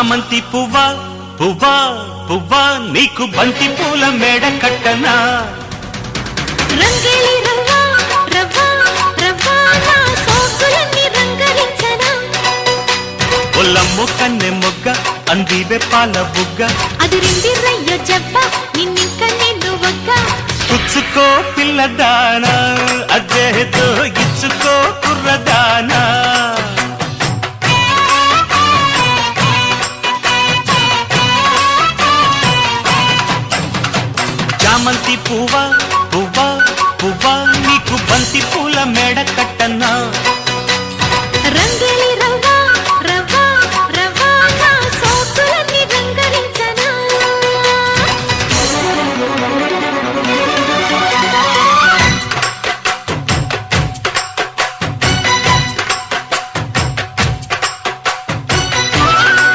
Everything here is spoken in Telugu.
చామంతి పువ్వా పువ్వా పువ్వా నీకు బంతి పూల మేడ కట్టనా రంగేలి రవ్వా రవ్వా రవ్వా నా సోకులన్నీ రంగరించనా ఒల్లమ్ము కన్నె మొగ్గ అందివే పాల బుగ్గ అది రిందిరయ్యో జవ్వ నిన్నింక నిన్ను ఒక్క పుచ్చుకో పిల్లదానా అదేదో ఇచ్చుకో కుర్రదానా చామంతి పువ్వా పువ్వా